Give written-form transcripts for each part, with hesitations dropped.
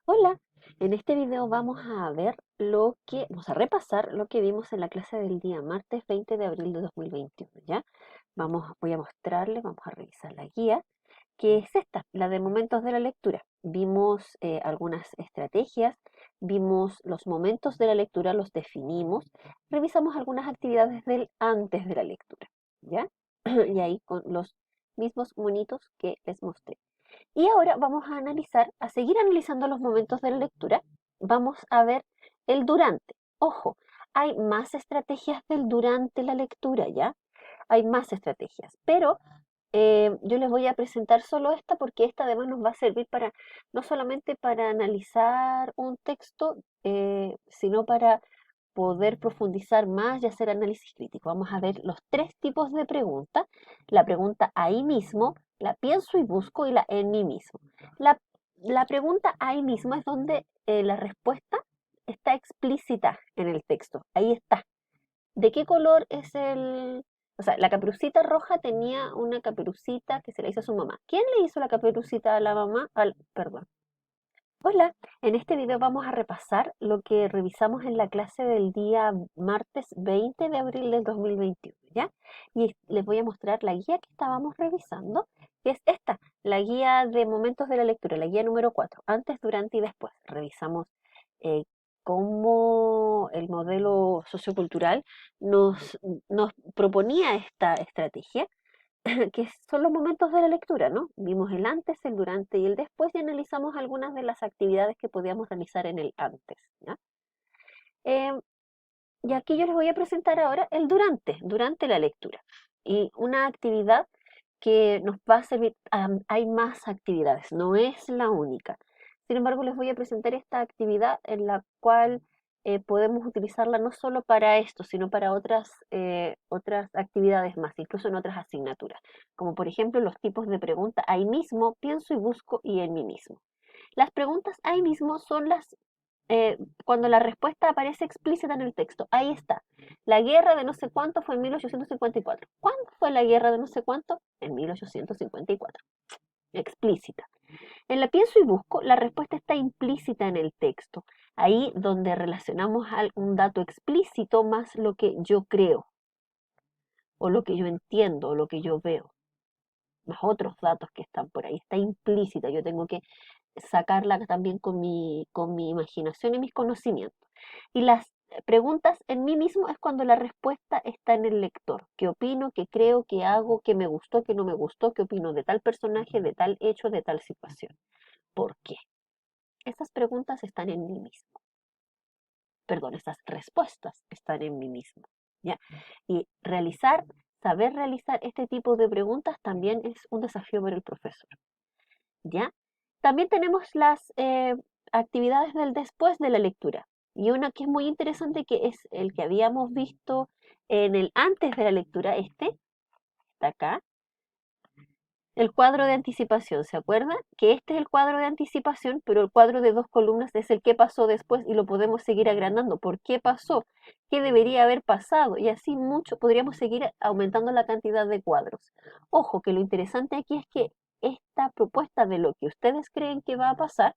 Hola, en este video vamos a repasar lo que vimos en la clase del día martes 20 de abril de 2021, ¿ya? Voy a mostrarles, vamos a revisar la guía, que es esta, la de momentos de la lectura. Vimos algunas estrategias, vimos los momentos de la lectura, los definimos, revisamos algunas actividades del antes de la lectura, ¿ya? Y ahí con los mismos monitos que les mostré. Y ahora vamos a seguir analizando los momentos de la lectura. Vamos a ver el durante. Ojo, hay más estrategias del durante la lectura, ¿ya? Hay más estrategias, pero yo les voy a presentar solo esta porque esta además nos va a servir para, no solamente para analizar un texto, sino para poder profundizar más y hacer análisis crítico. Vamos a ver los tres tipos de preguntas. La pregunta ahí mismo, la pienso y busco y la en mí mismo. La, la pregunta ahí mismo es donde la respuesta está explícita en el texto. Ahí está. ¿De qué color es el...? O sea, la caperucita roja tenía una caperucita que se la hizo a su mamá. ¿Quién le hizo la caperucita a la mamá? Perdón. Hola, en este video vamos a repasar lo que revisamos en la clase del día martes 20 de abril del 2021, ¿ya? Y les voy a mostrar la guía que estábamos revisando, que es esta, la guía de momentos de la lectura, la guía número 4, antes, durante y después. Revisamos eh, cómo el modelo sociocultural nos proponía esta estrategia que son los momentos de la lectura, ¿no? Vimos el antes, el durante y el después y analizamos algunas de las actividades que podíamos realizar en el antes, ¿ya? Eh, y aquí yo les voy a presentar ahora el durante la lectura. Y una actividad que nos va a servir, hay más actividades, no es la única. Sin embargo, les voy a presentar esta actividad en la cual podemos utilizarla no solo para esto, sino para otras actividades más, incluso en otras asignaturas, como por ejemplo los tipos de pregunta ahí mismo, pienso y busco y en mí mismo. Las preguntas ahí mismo son cuando la respuesta aparece explícita en el texto. Ahí está. La guerra de no sé cuánto fue en 1854. ¿Cuándo fue la guerra de no sé cuánto? En 1854. Explícita. En la pienso y busco, la respuesta está implícita en el texto. Ahí donde relacionamos un dato explícito más lo que yo creo, o lo que yo entiendo, o lo que yo veo, más otros datos que están por ahí. Está implícita. Yo tengo que sacarla también con mi imaginación y mis conocimientos. Y las preguntas en mí mismo es cuando la respuesta está en el lector. ¿Qué opino? ¿Qué creo? ¿Qué hago? ¿Qué me gustó? ¿Qué no me gustó? ¿Qué opino de tal personaje, de tal hecho, de tal situación? ¿Por qué? Esas preguntas están en mí mismo. Perdón, esas respuestas están en mí mismo. ¿Ya? Y saber realizar este tipo de preguntas también es un desafío para el profesor. ¿Ya? También tenemos las actividades del después de la lectura. Y una que es muy interesante, que es el que habíamos visto en el antes de la lectura, está acá, el cuadro de anticipación. ¿Se acuerdan? Que este es el cuadro de anticipación, pero el cuadro de dos columnas es el que pasó después y lo podemos seguir agrandando. ¿Por qué pasó? ¿Qué debería haber pasado? Y así mucho podríamos seguir aumentando la cantidad de cuadros. Ojo, que lo interesante aquí es que esta propuesta de lo que ustedes creen que va a pasar,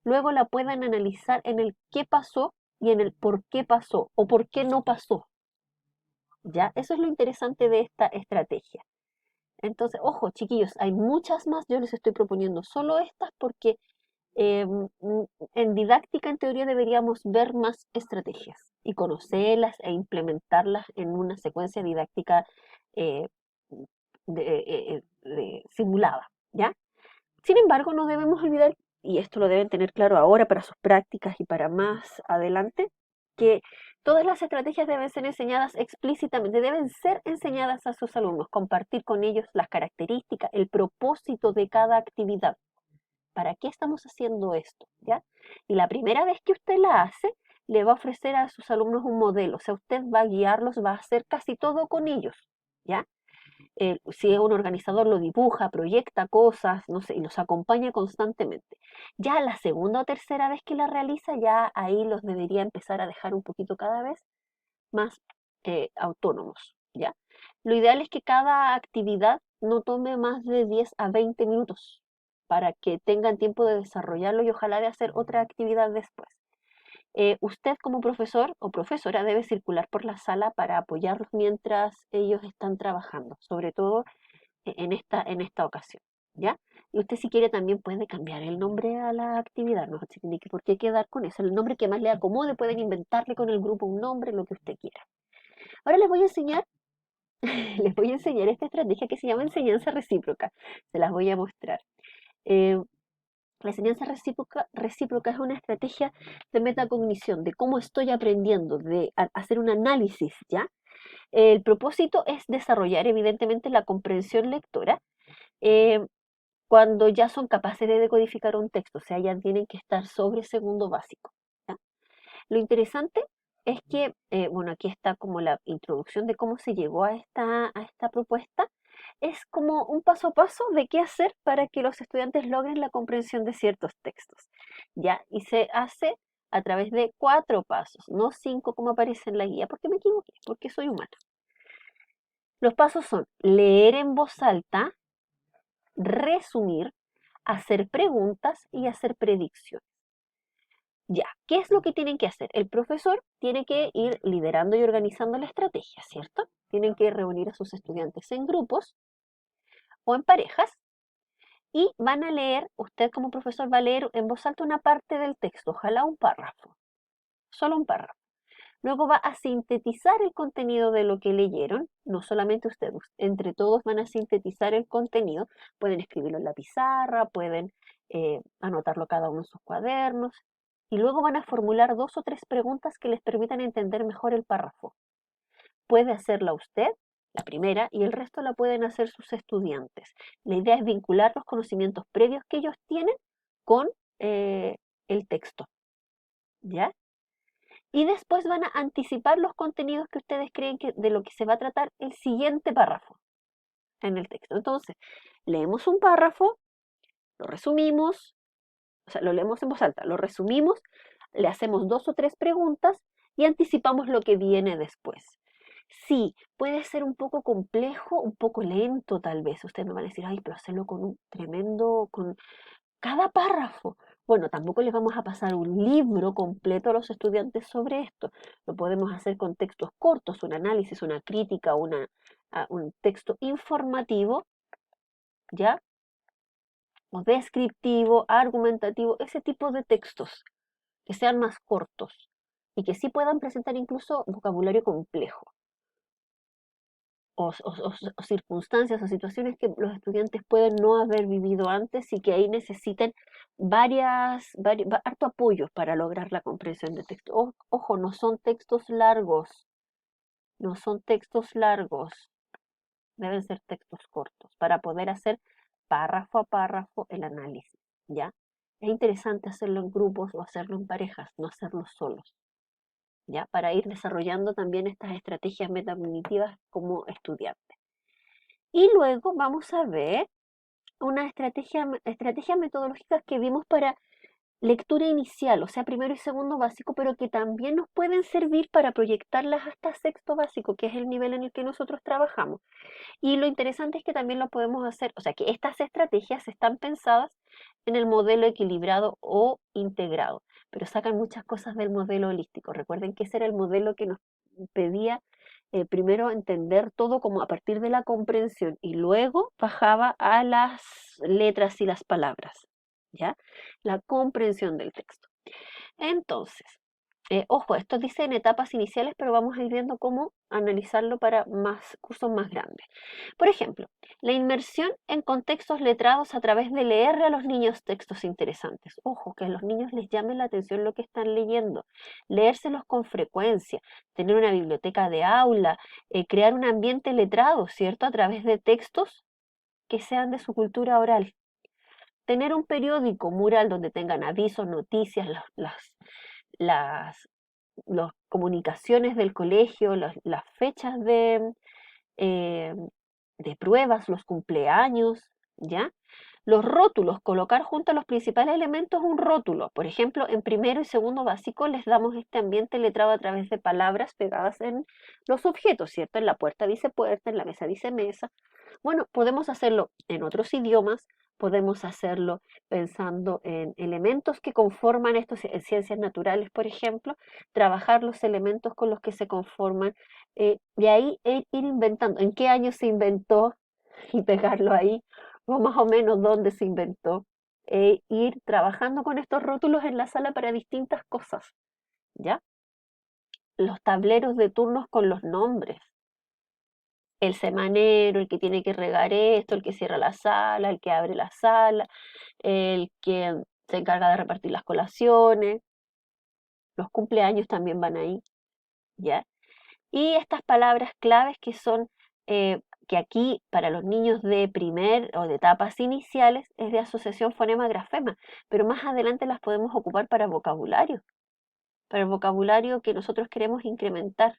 luego la puedan analizar en el qué pasó y en el por qué pasó o por qué no pasó. ¿Ya? Eso es lo interesante de esta estrategia. Entonces, ojo, chiquillos, hay muchas más. Yo les estoy proponiendo solo estas porque eh, mm, en didáctica, en teoría, deberíamos ver más estrategias y conocerlas e implementarlas en una secuencia didáctica eh, simulada, ¿ya? Sin embargo, no debemos olvidar, y esto lo deben tener claro ahora para sus prácticas y para más adelante, que todas las estrategias deben ser enseñadas explícitamente, deben ser enseñadas a sus alumnos, compartir con ellos las características, el propósito de cada actividad. ¿Para qué estamos haciendo esto? ¿Ya? Y la primera vez que usted la hace, le va a ofrecer a sus alumnos un modelo, o sea, usted va a guiarlos, va a hacer casi todo con ellos, ¿ya? Si es un organizador, lo dibuja, proyecta cosas, no sé, y los acompaña constantemente. Ya la segunda o tercera vez que la realiza, ya ahí los debería empezar a dejar un poquito cada vez más autónomos, ¿ya? Lo ideal es que cada actividad no tome más de 10 a 20 minutos, para que tengan tiempo de desarrollarlo y ojalá de hacer otra actividad después. Usted como profesor o profesora debe circular por la sala para apoyarlos mientras ellos están trabajando, sobre todo en esta ocasión, ¿ya? Y usted si quiere también puede cambiar el nombre a la actividad, no se tiene que por qué quedar con eso, el nombre que más le acomode, pueden inventarle con el grupo un nombre, lo que usted quiera. Ahora les voy a enseñar, les voy a enseñar esta estrategia que se llama enseñanza recíproca, se las voy a mostrar. Eh, la enseñanza recíproca es una estrategia de metacognición, de cómo estoy aprendiendo, de hacer un análisis, ¿ya? El propósito es desarrollar evidentemente la comprensión lectora, eh, cuando ya son capaces de decodificar un texto, o sea, ya tienen que estar sobre segundo básico, ¿ya? Lo interesante es que, bueno, aquí está como la introducción de cómo se llegó a esta propuesta. Es como un paso a paso de qué hacer para que los estudiantes logren la comprensión de ciertos textos, ¿ya? Y se hace a través de 4 pasos, no 5 como aparece en la guía, porque me equivoqué, porque soy humana. Los pasos son leer en voz alta, resumir, hacer preguntas y hacer predicciones. Ya, ¿qué es lo que tienen que hacer? El profesor tiene que ir liderando y organizando la estrategia, ¿cierto? Tienen que reunir a sus estudiantes en grupos o en parejas y van a leer, usted como profesor va a leer en voz alta una parte del texto, ojalá un párrafo, solo un párrafo. Luego va a sintetizar el contenido de lo que leyeron, no solamente ustedes, entre todos van a sintetizar el contenido, pueden escribirlo en la pizarra, pueden anotarlo cada uno en sus cuadernos, y luego van a formular 2 o 3 preguntas que les permitan entender mejor el párrafo. Puede hacerla usted, la primera, y el resto la pueden hacer sus estudiantes. La idea es vincular los conocimientos previos que ellos tienen con el texto, ¿ya? Y después van a anticipar los contenidos que ustedes creen que de lo que se va a tratar el siguiente párrafo en el texto. Entonces, leemos un párrafo, lo resumimos, o sea, lo leemos en voz alta, lo resumimos, le hacemos 2 o 3 preguntas y anticipamos lo que viene después. Sí, puede ser un poco complejo, un poco lento tal vez. Ustedes me van a decir, ay, pero hacerlo con un tremendo, con cada párrafo. Bueno, tampoco les vamos a pasar un libro completo a los estudiantes sobre esto. Lo podemos hacer con textos cortos, un análisis, una crítica, un texto informativo, ¿ya? O descriptivo, argumentativo, ese tipo de textos que sean más cortos y que sí puedan presentar incluso vocabulario complejo. O circunstancias o situaciones que los estudiantes pueden no haber vivido antes y que ahí necesiten harto apoyo para lograr la comprensión de texto. Ojo, no son textos largos, no son textos largos, deben ser textos cortos para poder hacer párrafo a párrafo el análisis, ¿ya? Es interesante hacerlo en grupos o hacerlo en parejas, no hacerlo solos, ¿ya? Para ir desarrollando también estas estrategias metacognitivas como estudiantes. Y luego vamos a ver una estrategias metodológicas que vimos para lectura inicial, o sea, primero y segundo básico, pero que también nos pueden servir para proyectarlas hasta sexto básico, que es el nivel en el que nosotros trabajamos. Y lo interesante es que también lo podemos hacer, o sea, que estas estrategias están pensadas en el modelo equilibrado o integrado, pero sacan muchas cosas del modelo holístico. Recuerden que ese era el modelo que nos pedía primero entender todo como a partir de la comprensión y luego bajaba a las letras y las palabras, ¿ya? La comprensión del texto. Entonces, ojo, esto dice en etapas iniciales, pero vamos a ir viendo cómo analizarlo para cursos más grandes. Por ejemplo, la inmersión en contextos letrados a través de leerle a los niños textos interesantes. Ojo, que a los niños les llame la atención lo que están leyendo, leérselos con frecuencia, tener una biblioteca de aula, crear un ambiente letrado, ¿cierto? A través de textos que sean de su cultura oral. Tener un periódico mural donde tengan avisos, noticias, las comunicaciones del colegio, las fechas eh, de pruebas, los cumpleaños, ¿ya? Los rótulos, colocar junto a los principales elementos un rótulo. Por ejemplo, en primero y segundo básico les damos este ambiente letrado a través de palabras pegadas en los objetos, ¿cierto? En la puerta dice puerta, en la mesa dice mesa. Bueno, podemos hacerlo en otros idiomas, Podemos hacerlo pensando en elementos que conforman estos, en ciencias naturales, por ejemplo, trabajar los elementos con los que se conforman, de ahí ir inventando, en qué año se inventó y pegarlo ahí, o más o menos dónde se inventó, ir trabajando con estos rótulos en la sala para distintas cosas, ¿ya? Los tableros de turnos con los nombres, el semanero, el que tiene que regar esto, el que cierra la sala, el que abre la sala, el que se encarga de repartir las colaciones, los cumpleaños también van ahí, ¿ya? Y estas palabras claves que son, que aquí para los niños de primer o de etapas iniciales es de asociación fonema-grafema, pero más adelante las podemos ocupar para el vocabulario que nosotros queremos incrementar.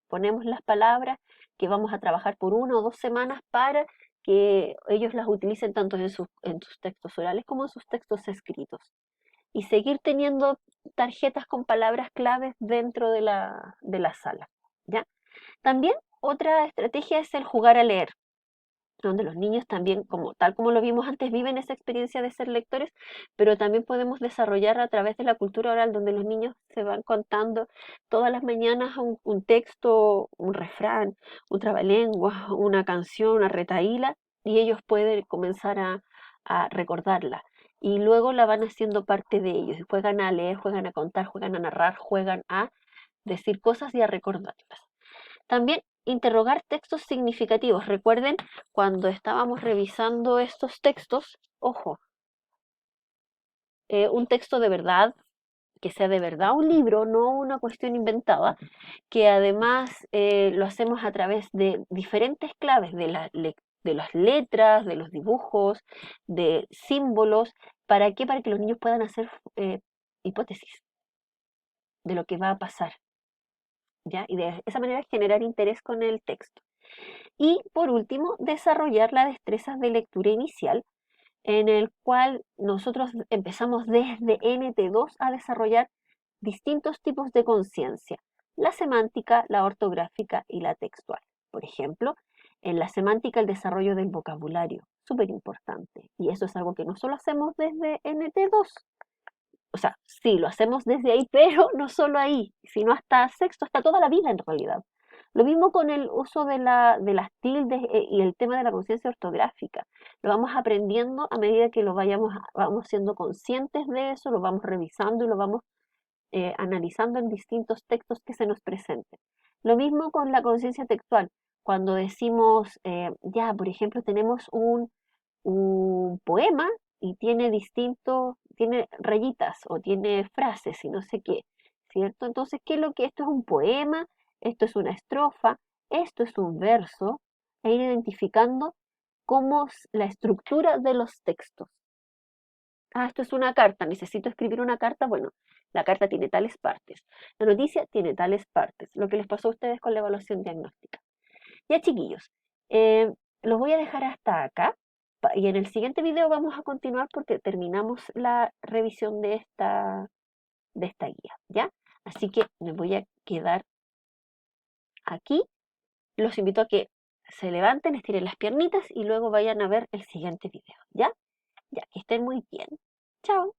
Ponemos las palabras que vamos a trabajar por 1 o 2 semanas para que ellos las utilicen tanto en sus textos orales como en sus textos escritos. Y seguir teniendo tarjetas con palabras claves dentro de la sala, ¿ya? También otra estrategia es el jugar a leer, donde los niños también, como, tal como lo vimos antes, viven esa experiencia de ser lectores, pero también podemos desarrollar a través de la cultura oral, donde los niños se van contando todas las mañanas un texto, un refrán, un trabalenguas, una canción, una retahíla, y ellos pueden comenzar a recordarla. Y luego la van haciendo parte de ellos, y juegan a leer, juegan a contar, juegan a narrar, juegan a decir cosas y a recordarlas. También interrogar textos significativos. Recuerden, cuando estábamos revisando estos textos, ojo, un texto de verdad, que sea de verdad un libro, no una cuestión inventada, que además lo hacemos a través de diferentes claves, de las letras, de los dibujos, de símbolos. ¿Para qué? Para que los niños puedan hacer hipótesis de lo que va a pasar, ¿ya? Y de esa manera generar interés con el texto. Y por último, desarrollar la destreza de lectura inicial, en el cual nosotros empezamos desde NT2 a desarrollar distintos tipos de conciencia, la semántica, la ortográfica y la textual. Por ejemplo, en la semántica el desarrollo del vocabulario, súper importante. Y eso es algo que no solo hacemos desde NT2, o sea, sí, lo hacemos desde ahí, pero no solo ahí, sino hasta sexto, hasta toda la vida en realidad. Lo mismo con el uso de las tildes y el tema de la conciencia ortográfica. Lo vamos aprendiendo a medida que vamos siendo conscientes de eso, lo vamos revisando y lo vamos analizando en distintos textos que se nos presenten. Lo mismo con la conciencia textual. Cuando decimos, ya, por ejemplo, tenemos un poema y tiene rayitas o tiene frases y no sé qué, ¿cierto? Entonces, ¿qué es lo que esto es un poema? Esto es una estrofa, esto es un verso, e ir identificando cómo es la estructura de los textos. Ah, esto es una carta, necesito escribir una carta, bueno, la carta tiene tales partes, la noticia tiene tales partes, lo que les pasó a ustedes con la evaluación diagnóstica. Ya chiquillos, los voy a dejar hasta acá y en el siguiente video vamos a continuar porque terminamos la revisión de esta guía, ¿ya? Así que me voy a quedar aquí. Los invito a que se levanten, estiren las piernitas y luego vayan a ver el siguiente video, ¿ya? Ya, que estén muy bien. Chao.